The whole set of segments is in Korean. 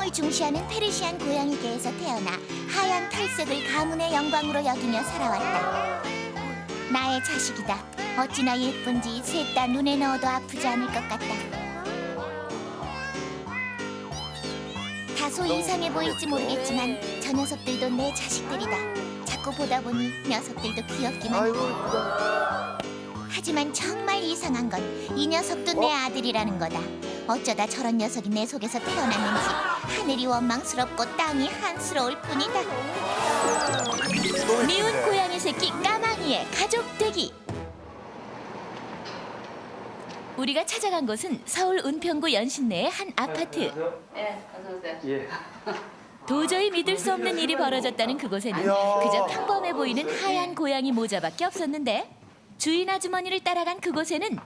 고양을 중시하는 페르시안 고양이계에서 태어나 하얀 털색을 가문의 영광으로 여기며 살아왔다. 나의 자식이다. 어찌나 예쁜지 셋 다 눈에 넣어도 아프지 않을 것 같다. 다소 이상해 보일지 모르겠지만 저 녀석들도 내 자식들이다. 자꾸 보다 보니 녀석들도 귀엽기만 해. 하지만 정말 이상한 건 이 녀석도 내 아들이라는 거다. 어쩌다 저런 녀석이 내 속에서 태어났는지 하늘이 원망스럽고 땅이 한스러울 뿐이다. 미운 고양이 새끼 까망이의 가족 되기. 우리가 찾아간 곳은 서울 은평구 연신내의 한 아파트. 네, 어서 오세요. 예. 도저히 믿을 수 없는 일이 벌어졌다는 그곳에는 그저 평범해 보이는 하얀 고양이 모자밖에 없었는데 주인 아주머니를 따라간 그곳에는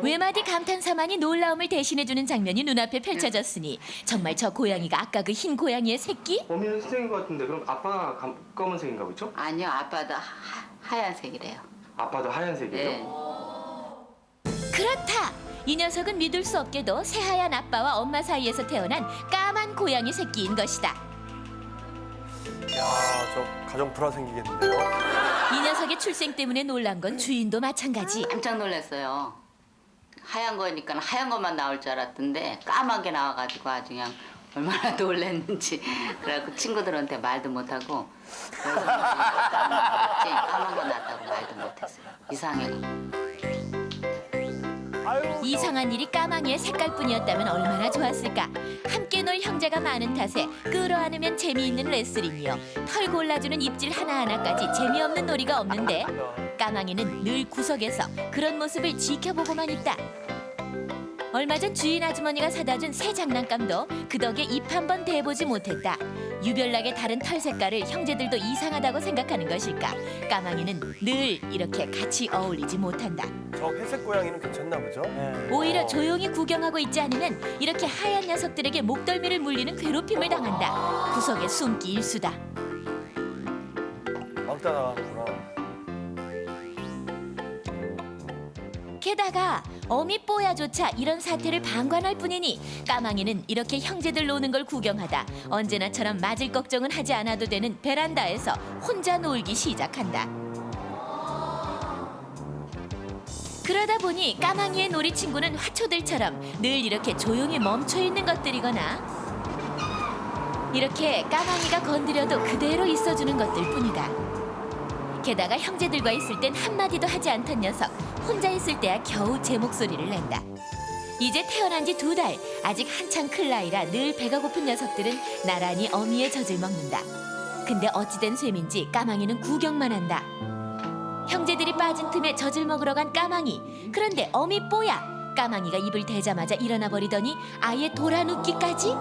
외마디 감탄사만이 놀라움을 대신해주는 장면이 눈앞에 펼쳐졌으니 정말 저 고양이가 아까 그 흰 고양이의 새끼? 어미는 흰색인 것 같은데 그럼 아빠가 검은색인가 보죠? 아니요, 아빠도 하얀색이래요. 아빠도 하얀색이에요? 네. 그렇다! 이 녀석은 믿을 수 없게도 새하얀 아빠와 엄마 사이에서 태어난 까만 고양이 새끼인 것이다. 야, 저 가정 불화 생기겠는데요? 이 녀석의 출생 때문에 놀란 건 주인도 마찬가지. 깜짝 놀랐어요. 하얀 거니까 하얀 것만 나올 줄 알았던데 까만 게 나와가지고 아주 그냥 얼마나 놀랐는지. 그래갖고 친구들한테 말도 못하고 그래서 까만 거 났다고 말도 못했어요. 이상해. 이상한 일이 까망이의 색깔뿐이었다면 얼마나 좋았을까. 함께 놀 형제가 많은 탓에 끌어안으면 재미있는 레슬링이요, 털 골라주는 입질 하나하나까지 재미없는 놀이가 없는데 까망이는 늘 구석에서 그런 모습을 지켜보고만 있다. 얼마 전 주인 아주머니가 사다 준 새 장난감도 그 덕에 입 한 번 대보지 못했다. 유별나게 다른 털 색깔을 형제들도 이상하다고 생각하는 것일까. 까망이는 늘 이렇게 같이 어울리지 못한다. 저 회색 고양이는 괜찮나 보죠? 오히려 조용히 구경하고 있지 않으면 이렇게 하얀 녀석들에게 목덜미를 물리는 괴롭힘을 당한다. 구석의 숨기 일수다. 왕따 나가는구나. 게다가 어미 뽀야조차 이런 사태를 방관할 뿐이니 까망이는 이렇게 형제들 노는 걸 구경하다 언제나처럼 맞을 걱정은 하지 않아도 되는 베란다에서 혼자 놀기 시작한다. 그러다 보니 까망이의 놀이 친구는 화초들처럼 늘 이렇게 조용히 멈춰 있는 것들이거나 이렇게 까망이가 건드려도 그대로 있어주는 것들 뿐이다. 게다가 형제들과 있을 땐 한마디도 하지 않던 녀석, 혼자 있을 때야 겨우 제 목소리를 낸다. 이제 태어난 지 2달, 아직 한창 클 나이라 늘 배가 고픈 녀석들은 나란히 어미의 젖을 먹는다. 근데 어찌된 셈인지 까망이는 구경만 한다. 형제들이 빠진 틈에 젖을 먹으러 간 까망이. 그런데 어미 뽀야! 까망이가 입을 대자마자 일어나 버리더니 아예 돌아눕기까지?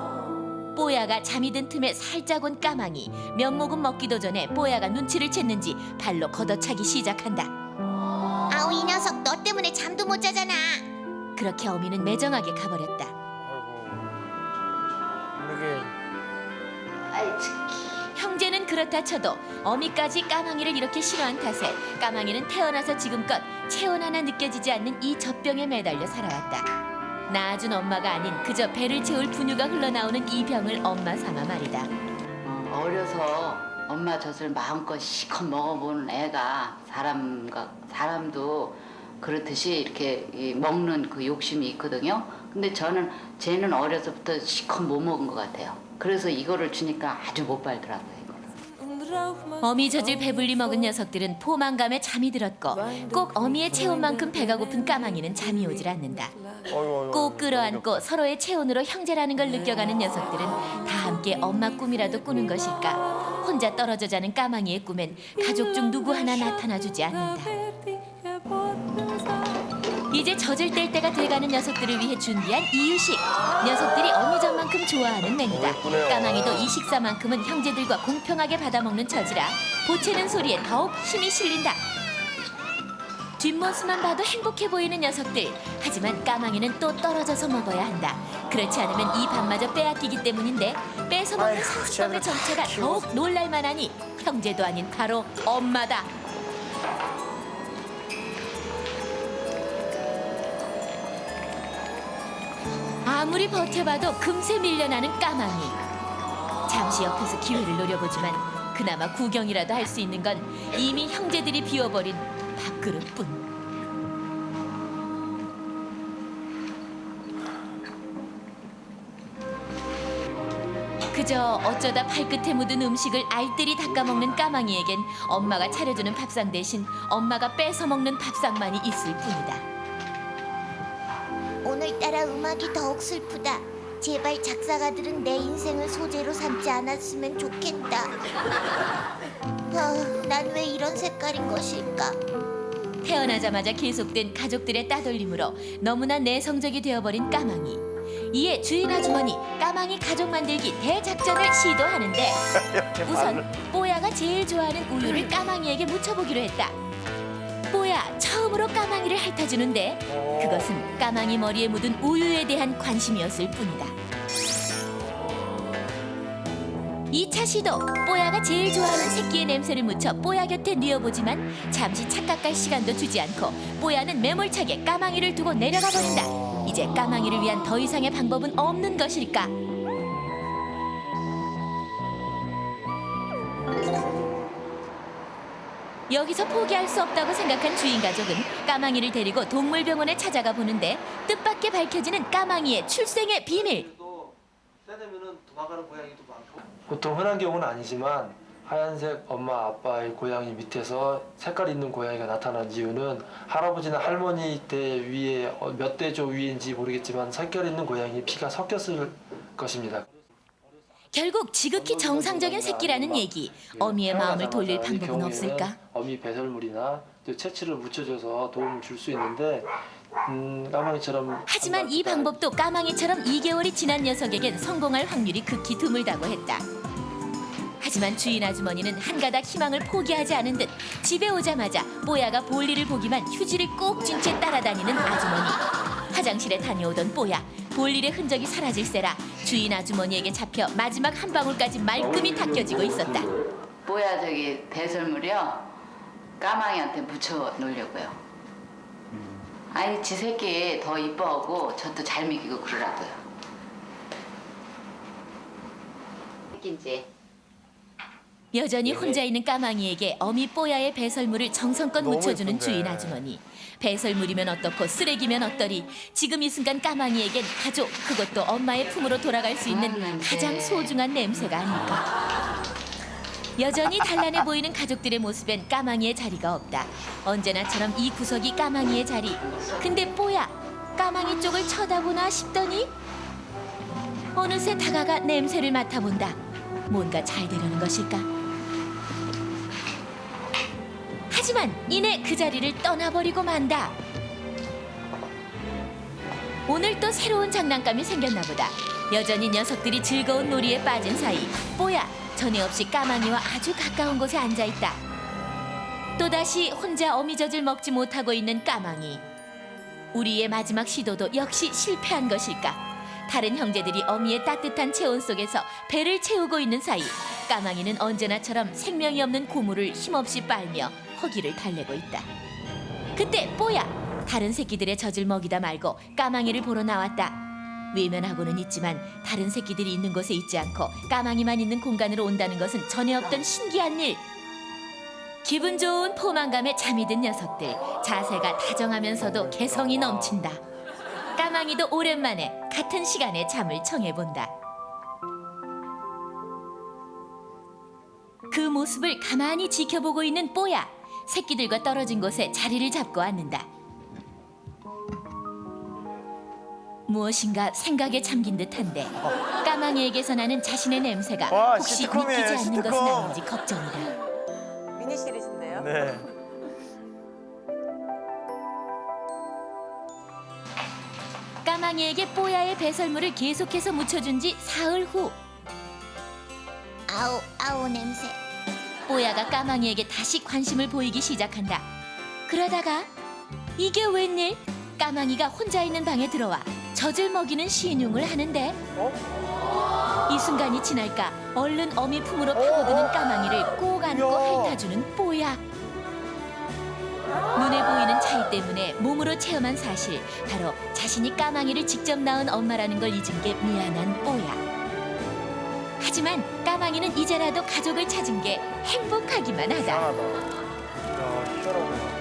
뽀야가 잠이 든 틈에 살짝 온 까망이. 면목은 먹기도 전에 뽀야가 눈치를 챘는지 발로 걷어차기 시작한다. 아우, 이 녀석 너 때문에 잠도 못 자잖아. 그렇게 어미는 매정하게 가버렸다. 아이고. 그러게. 아이 참. 형제는 그렇다 쳐도 어미까지 까망이를 이렇게 싫어한 탓에 까망이는 태어나서 지금껏 체온 하나 느껴지지 않는 이 젖병에 매달려 살아왔다. 낳아준 엄마가 아닌 그저 배를 채울 분유가 흘러나오는 이 병을 엄마 삼아 말이다. 어려서 엄마 젖을 마음껏 실컷 먹어보는 애가 사람도 그렇듯이 이렇게 먹는 그 욕심이 있거든요. 근데 쟤는 어려서부터 실컷 못 먹은 것 같아요. 그래서 이거를 주니까 아주 못 발더라고요. 어미 젖을 배불리 먹은 녀석들은 포만감에 잠이 들었고 꼭 어미의 체온만큼 배가 고픈 까망이는 잠이 오질 않는다. 꼭 끌어안고 서로의 체온으로 형제라는 걸 느껴가는 녀석들은 다 함께 엄마 꿈이라도 꾸는 것일까. 혼자 떨어져 자는 까망이의 꿈엔 가족 중 누구 하나 나타나주지 않는다. 이제 젖을 뗄 때가 돼가는 녀석들을 위해 준비한 이유식. 녀석들이 어미젖만큼 좋아하는 메뉴다. 까망이도 이 식사만큼은 형제들과 공평하게 받아먹는 처지라 보채는 소리에 더욱 힘이 실린다. 뒷모습만 봐도 행복해 보이는 녀석들. 하지만 까망이는 또 떨어져서 먹어야 한다. 그렇지 않으면 이 밥마저 빼앗기기 때문인데 뺏어먹는 상습범의 정체가 더욱 놀랄만하니 형제도 아닌 바로 엄마다. 아무리 버텨봐도 금세 밀려나는 까망이. 잠시 옆에서 기회를 노려보지만 그나마 구경이라도 할 수 있는 건 이미 형제들이 비워버린 밥그릇뿐. 그저 어쩌다 발끝에 묻은 음식을 알뜰히 닦아먹는 까망이에겐 엄마가 차려주는 밥상 대신 엄마가 뺏어먹는 밥상만이 있을 뿐이다. 오늘따라 음악이 더욱 슬프다. 제발 작사가들은 내 인생을 소재로 삼지 않았으면 좋겠다. 난 왜 이런 색깔인 것일까? 태어나자마자 계속된 가족들의 따돌림으로 너무나 내성적이 되어버린 까망이. 이에 주인 아주머니 까망이 가족 만들기 대작전을 시도하는데 우선 뽀야가 제일 좋아하는 우유를 까망이에게 묻혀보기로 했다. 뽀야 처음으로 까망이를 핥아주는데 그것은 까망이 머리에 묻은 우유에 대한 관심이었을 뿐이다. 2차 시도 뽀야가 제일 좋아하는 새끼의 냄새를 묻혀 뽀야 곁에 뉘어보지만 잠시 착각할 시간도 주지 않고 뽀야는 매몰차게 까망이를 두고 내려가 버린다. 이제 까망이를 위한 더 이상의 방법은 없는 것일까? 여기서 포기할 수 없다고 생각한 주인 가족은 까망이를 데리고 동물병원에 찾아가 보는데 뜻밖의 밝혀지는 까망이의 출생의 비밀. 보통 흔한 경우는 아니지만 하얀색 엄마 아빠의 고양이 밑에서 색깔 있는 고양이가 나타난 이유는 할아버지나 할머니 때 위에 몇 대조 위인지 모르겠지만 색깔 있는 고양이 피가 섞였을 것입니다. 결국 지극히 정상적인 새끼라는 얘기. 어미의 마음을 돌릴 방법은 없을까? 어미 배설물이나 또 채취를 묻혀줘서 도움을 줄 수 있는데 까망이처럼 하지만 이 방법도 까망이처럼 2개월이 지난 녀석에겐 성공할 확률이 극히 드물다고 했다. 하지만 주인 아주머니는 한가닥 희망을 포기하지 않은 듯 집에 오자마자 뽀야가 볼일을 보기만 휴지를 꼭 쥔 채 따라다니는 아주머니. 화장실에 다녀오던 뽀야, 볼일의 흔적이 사라질세라 주인 아주머니에게 잡혀 마지막 한 방울까지 말끔히 닦여지고 있었다. 뽀야 저기 배설물이요. 까망이한테 묻혀 놓으려고요. 아니 지 새끼 더 이뻐하고 저도 잘 먹이고 그러라고요. 새끼인지. 여전히 혼자 있는 까망이에게 어미 뽀야의 배설물을 정성껏 너무 묻혀주는 예쁜데. 주인 아주머니. 배설물이면 어떻고 쓰레기면 어떠리. 지금 이 순간 까망이에겐 가족, 그것도 엄마의 품으로 돌아갈 수 있는 가장 소중한 냄새가 아닐까. 여전히 단란해 보이는 가족들의 모습엔 까망이의 자리가 없다. 언제나처럼 이 구석이 까망이의 자리. 근데 뽀야, 까망이 쪽을 쳐다보나 싶더니 어느새 다가가 냄새를 맡아본다. 뭔가 잘 되려는 것일까? 하지만 이내 그 자리를 떠나버리고 만다. 오늘 또 새로운 장난감이 생겼나 보다. 여전히 녀석들이 즐거운 놀이에 빠진 사이 뽀야, 전에 없이 까망이와 아주 가까운 곳에 앉아있다. 또다시 혼자 어미젖을 먹지 못하고 있는 까망이. 우리의 마지막 시도도 역시 실패한 것일까? 다른 형제들이 어미의 따뜻한 체온 속에서 배를 채우고 있는 사이 까망이는 언제나처럼 생명이 없는 고물을 힘없이 빨며 허기를 달래고 있다. 그때 뽀야, 다른 새끼들의 젖을 먹이다 말고 까망이를 보러 나왔다. 외면하고는 있지만 다른 새끼들이 있는 곳에 있지 않고 까망이만 있는 공간으로 온다는 것은 전에 없던 신기한 일. 기분 좋은 포만감에 잠이 든 녀석들. 자세가 다정하면서도 개성이 넘친다. 까망이도 오랜만에 같은 시간에 잠을 청해본다. 그 모습을 가만히 지켜보고 있는 뽀야. 새끼들과 떨어진 곳에 자리를 잡고 앉는다. 무엇인가 생각에 잠긴 듯한데 까망이에게서 나는 자신의 냄새가 와, 혹시 시트콤이에요, 믿기지 않는 것은 시트콤. 아닌지 걱정이다. 미니 시리즈인데요. 네. 까망이에게 뽀야의 배설물을 계속해서 묻혀준 지 사흘 후 아우 냄새. 뽀야가 까망이에게 다시 관심을 보이기 시작한다. 그러다가 이게 웬일? 까망이가 혼자 있는 방에 들어와 젖을 먹이는 신용을 하는데 이 순간이 지날까 얼른 어미 품으로 파고드는 까망이를 꼭 안고 핥아주는 뽀야. 눈에 보이는 차이 때문에 몸으로 체험한 사실, 바로 자신이 까망이를 직접 낳은 엄마라는 걸 잊은 게 미안한 뽀야. 하지만 까망이는 이제라도 가족을 찾은 게 행복하기만 하다. 이상하다. 야, 희한하구나.